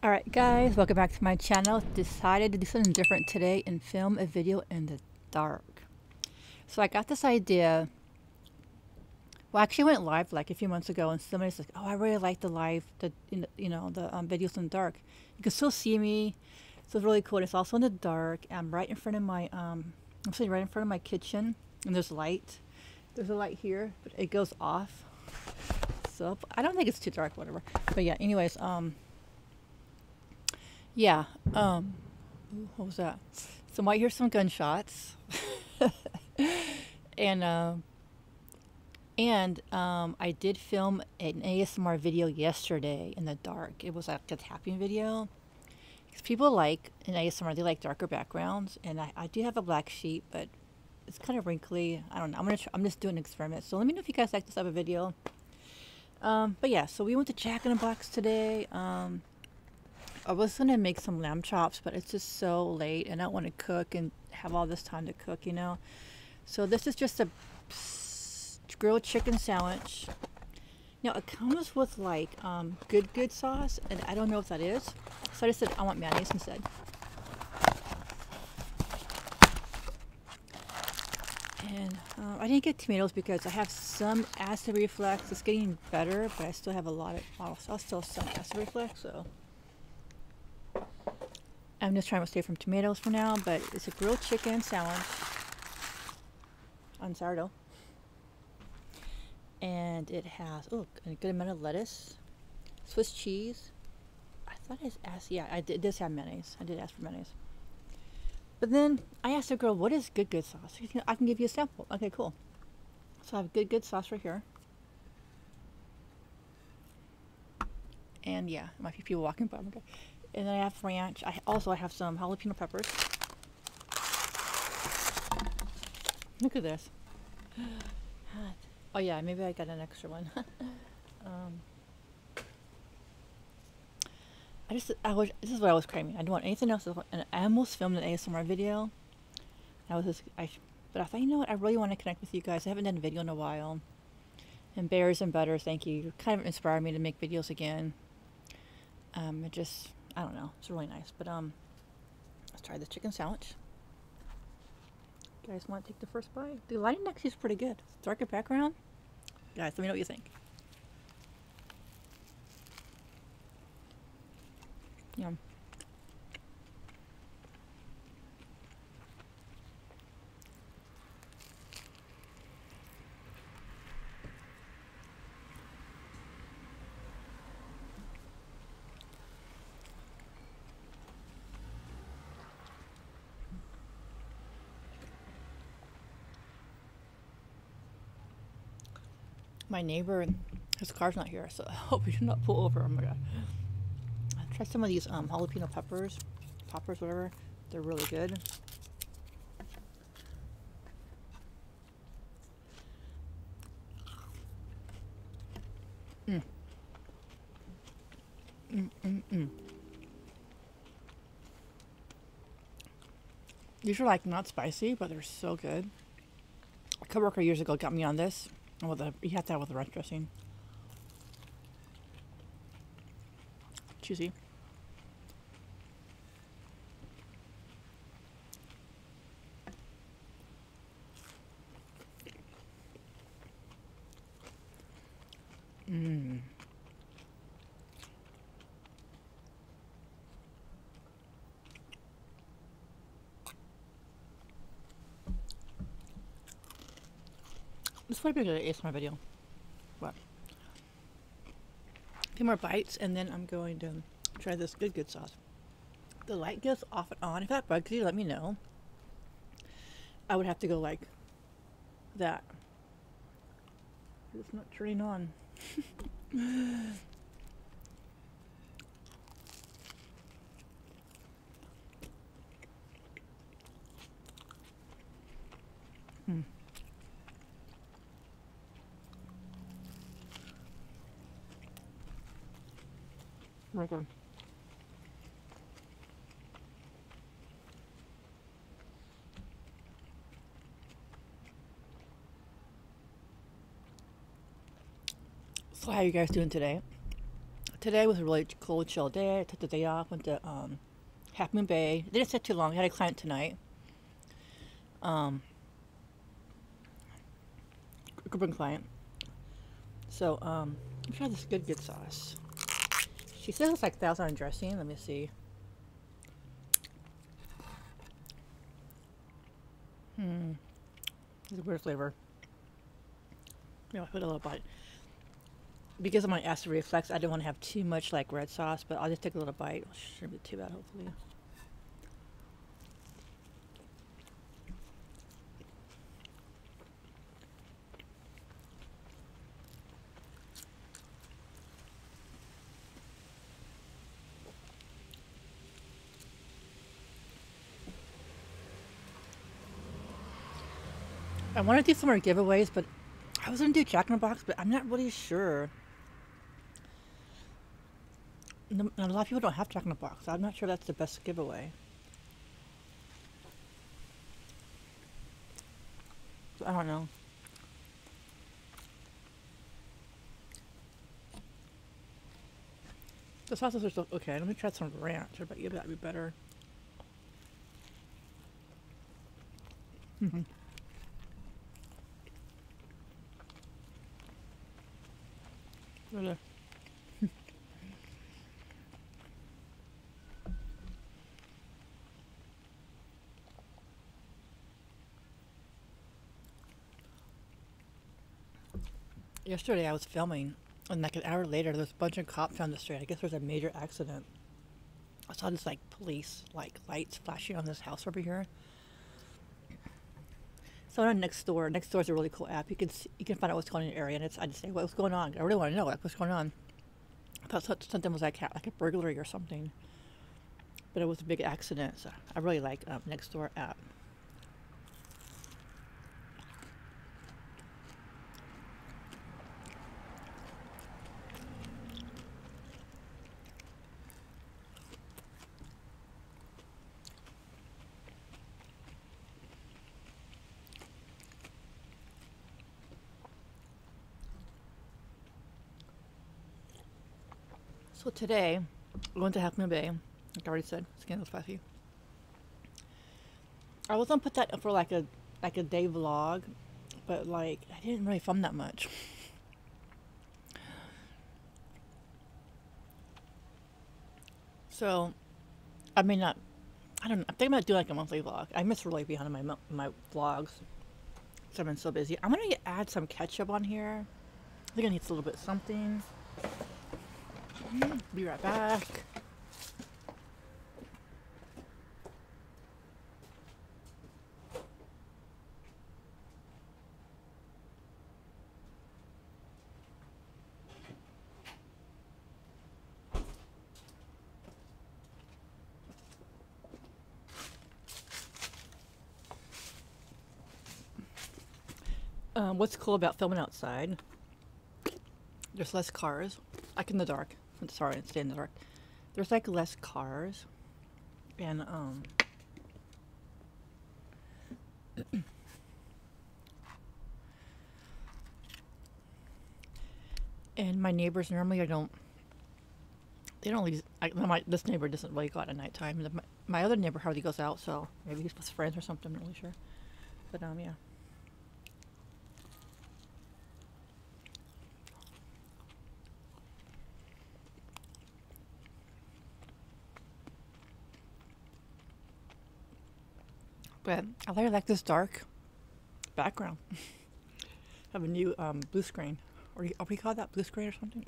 Alright guys, welcome back to my channel. Decided to do something different today and film a video in the dark. So I got this idea. Well, I actually went live like a few months ago and somebody's like, oh, I really like the live, the videos in the dark. You can still see me. So it's really cool. And it's also in the dark. I'm right in front of my, I'm sitting right in front of my kitchen and there's light. There's a light here, but it goes off. So I don't think it's too dark, whatever. But yeah, anyways, yeah. What was that? So might hear some gunshots, and I did film an ASMR video yesterday in the dark. It was like a tapping video. Because people like in ASMR, they like darker backgrounds, and I do have a black sheet, but it's kind of wrinkly. I don't know. I'm just doing an experiment. So let me know if you guys like this type of video. But yeah, so we went to Jack in the Box today. I was gonna make some lamb chops, but it's just so late and I don't want to cook and have all this time to cook, you know. So this is just a grilled chicken sandwich. Now it comes with like good sauce, and I don't know if that is. So I just said I want mayonnaise instead. And I didn't get tomatoes because I have some acid reflux. It's getting better, but I still have a lot of, still some acid reflux, so. I'm just trying to stay from tomatoes for now, but it's a grilled chicken sandwich on sourdough. And it has, a good amount of lettuce, Swiss cheese. I thought I asked, yeah, it does have mayonnaise. I did ask for mayonnaise. But then I asked the girl, what is good sauce? I can give you a sample. Okay, cool. So I have good sauce right here. And yeah, might be people walking by. Okay. And then I have ranch. I have some jalapeno peppers. Look at this. Oh yeah, maybe I got an extra one. This is what I was craving. I didn't want anything else. And I almost filmed an ASMR video. But I thought, you know what? I really want to connect with you guys. I haven't done a video in a while. And bears and butter, thank you. You kind of inspired me to make videos again. I don't know. It's really nice. But let's try the chicken sandwich. You guys want to take the first bite? The lighting actually is pretty good. Darker background. Guys, let me know what you think. Yum. My neighbor, his car's not here, so I hope he did not pull over. Oh my god. I tried some of these jalapeno poppers, whatever. They're really good. These are like not spicy, but they're so good. A coworker years ago got me on this. You have to have with the ranch dressing. Cheesy. This might be a good ASMR video. What? A few more bites, and then I'm going to try this good sauce. The light goes off and on. If that bugs you, let me know. I would have to go like that. It's not turning on. Oh my god. So how are you guys doing today? Today was a really cool, chill day. I took the day off, went to Half Moon Bay. Didn't sit too long. I had a client tonight. Group client. So, I'm trying this good sauce. She says it's like Thousand Island dressing. Let me see. It's a weird flavor. Yeah, I put a little bite. Because of my acid reflux, I don't want to have too much like red sauce, but I'll just take a little bite. Shouldn't be too bad, hopefully. I want to do some more giveaways, but I was going to do Jack in the Box, but I'm not really sure. And a lot of people don't have Jack in the Box. I'm not sure that's the best giveaway. So I don't know. The sauces are still okay. Let me try some ranch. I bet you that'd be better. Really? Yesterday I was filming, and like an hour later, there's a bunch of cops on the street. I guess there's a major accident. I saw this like police like lights flashing on this house over here. So on next door is a really cool app. You can find out what's going on in the area, and I just say what's going on. I really want to know like what's going on. I thought something was like a burglary or something, but it was a big accident. So I really like Nextdoor app. So today, we went to Half Moon Bay, like I already said, skin was spicy. I was gonna put that up for like a day vlog, but like I didn't really film that much. So, I may not. I don't know. I'm thinking about doing like a monthly vlog. I miss really being on my vlogs. So I've been so busy. I'm gonna add some ketchup on here. I think I need a little bit of something. Be right back. What's cool about filming outside? There's less cars. Like in the dark. I'm sorry, stay in the dark. There's like less cars, and and my neighbors normally they don't leave. This neighbor doesn't really go out at nighttime. My other neighbor hardly goes out, so maybe he's with friends or something. I'm not really sure, but yeah. But I really like this dark background. I have a new blue screen. Or we call that blue screen or something?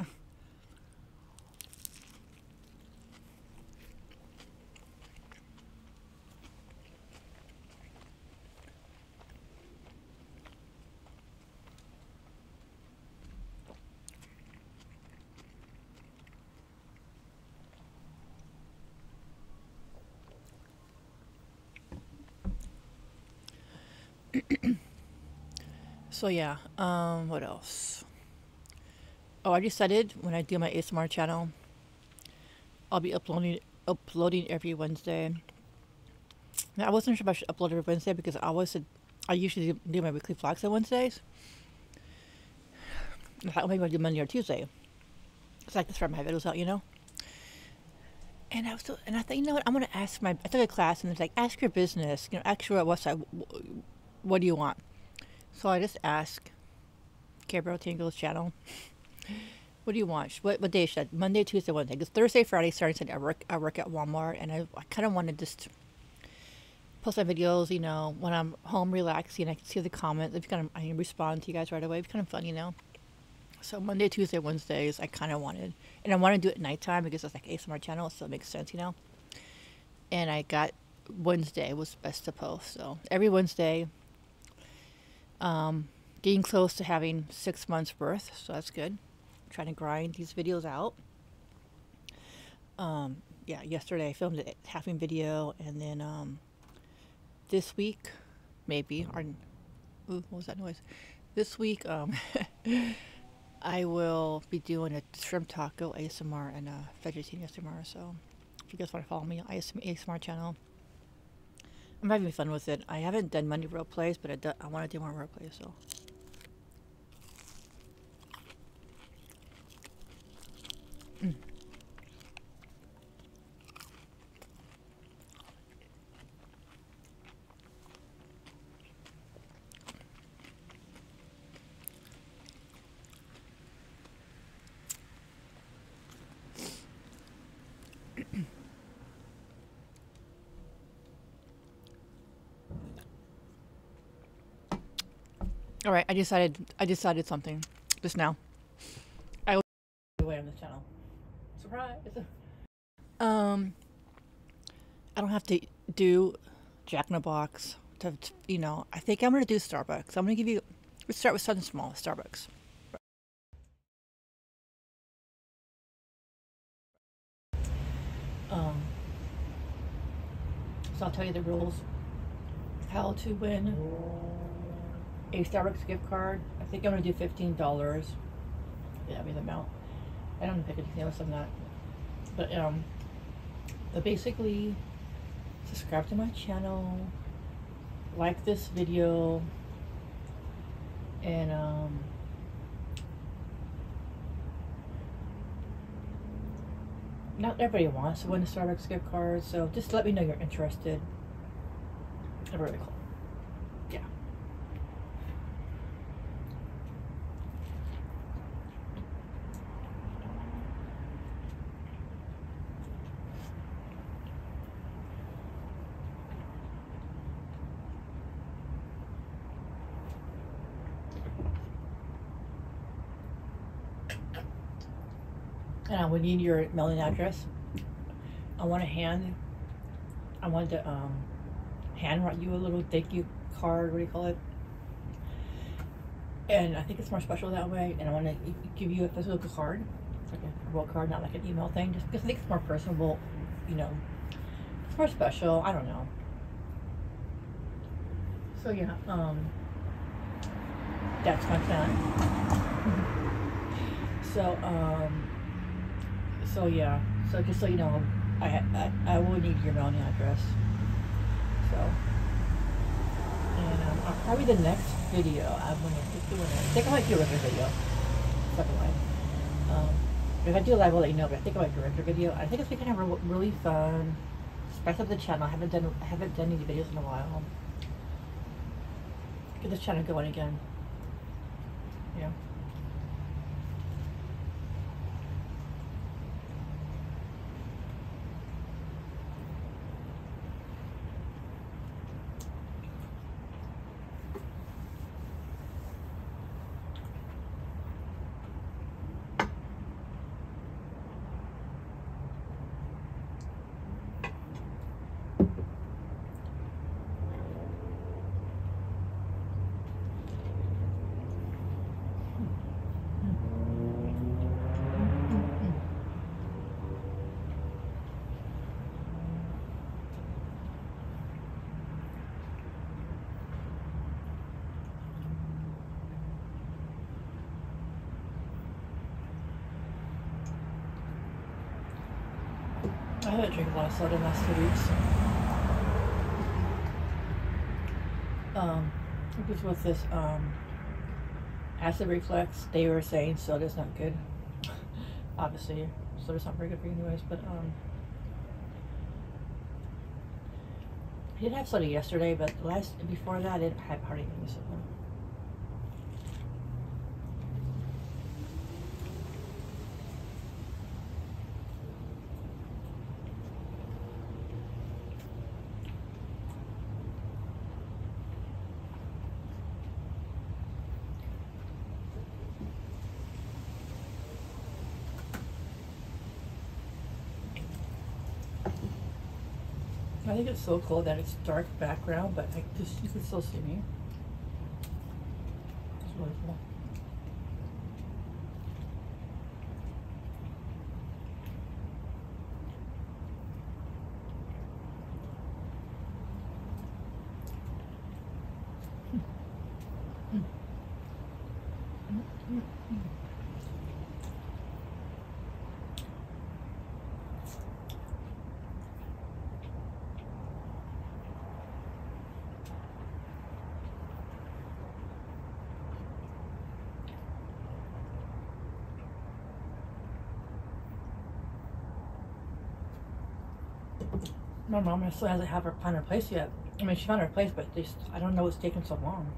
So yeah, what else? Oh, I decided when I do my ASMR channel, I'll be uploading every Wednesday. Now, I wasn't sure if I should upload every Wednesday because I usually do my weekly vlogs on Wednesdays. In fact, maybe I'll do Monday or Tuesday. 'cause I like to spread my videos out, you know. And I thought, you know what, I'm gonna ask I took a class and it's like, ask your business, you know, ask your website, what do you want? So I just asked Karebear Tingle's channel, what do you want? What day should I? Monday, Tuesday, Wednesday. Because Thursday, Friday, Saturday, Sunday, I work at Walmart, and I kind of want to just post my videos, you know, when I'm home relaxing. I can see the comments. It's kind of, I can respond to you guys right away. It's kind of fun, you know. So Monday, Tuesday, Wednesdays, I kind of wanted, and I want to do it at nighttime because it's like ASMR channel, so it makes sense, you know. And I got Wednesday was best to post. So every Wednesday, getting close to having 6 months birth, so that's good. Trying to grind these videos out. Yeah, yesterday I filmed a halving video, and then this week, maybe, or ooh, what was that noise? This week, I will be doing a shrimp taco ASMR and a vegetarian ASMR. So if you guys want to follow me on ASMR channel, I'm having fun with it. I haven't done many role plays, but I want to do more role plays. So. All right, I decided something just now. I will away on this channel. Surprise! I don't have to do Jack in the Box to, you know. I think I'm gonna do Starbucks. I'm gonna give you. Let's start with something small. Starbucks. So I'll tell you the rules. How to win a Starbucks gift card. I think I'm gonna do $15. Yeah, I mean the amount. I don't pick anything else on that. But basically, subscribe to my channel, like this video, and not everybody wants to win a Starbucks gift card, so just let me know you're interested. That'd be really cool. Yeah. And I would need your mailing address. I want to hand write you a little thank you card. What do you call it? And I think it's more special that way. And I want to give you a physical card, like a real card, not like an email thing. Just because I think it's more personable. You know, it's more special. I don't know. So yeah, that's my plan. So yeah. So just so you know, I will need your mailing address. So, and probably the next video I'm gonna do it. I think I might do a regular video. Second one. If I do a live, I'll let you know. But I think I might do a regular video. I think it's gonna have really fun. Spice up the channel. I haven't done any videos in a while. Get this channel going again. Yeah. I haven't drank a lot of soda in the last 2 weeks. Because with this acid reflux, they were saying soda's not good. obviously, so it's not very good for you anyways, but I did have soda yesterday, but before that I didn't have hardly any soda. I think it's so cool that it's dark background, but you can still see me. It's really cool. My mom still hasn't found her place yet. I mean, she found her place, but I don't know what's taking so long.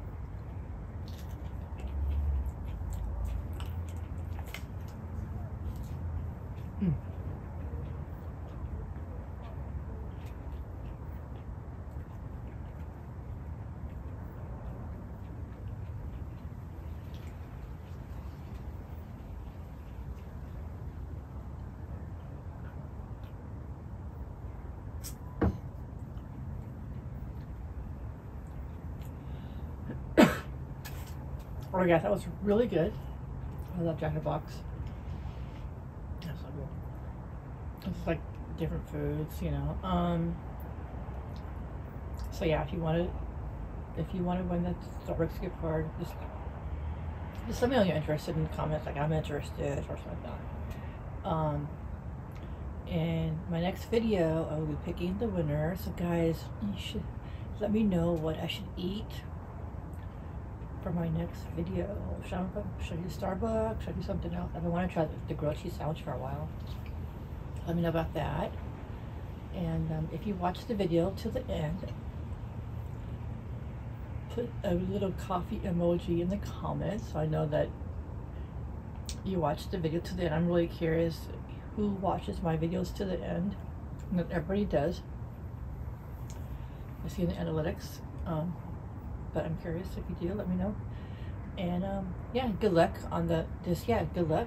Oh my gosh, that was really good. I love Jack in the Box. That's so good. It's like different foods, you know. So yeah, if you want to win the Starbucks gift card, just let me know you're interested in the comments, like I'm interested or something like that. In my next video, I will be picking the winner. So guys, you should let me know what I should eat for my next video. Should I do Starbucks? Should I do something else? I've been wanting to try the grilled cheese sandwich for a while. Let me know about that. And if you watch the video to the end, put a little coffee emoji in the comments so I know that you watched the video to the end. I'm really curious who watches my videos to the end. Not everybody does. I see in the analytics. But I'm curious if you do, let me know. And yeah, good luck on good luck.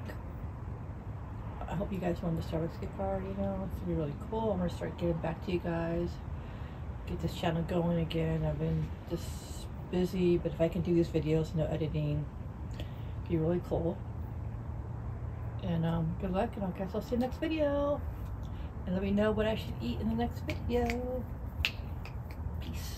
I hope you guys won the Starbucks gift card, you know, it's gonna be really cool. I'm gonna start getting back to you guys, get this channel going again. I've been just busy, but if I can do these videos, no editing, it'd be really cool. And good luck, and I guess I'll see you next video. And let me know what I should eat in the next video. Peace.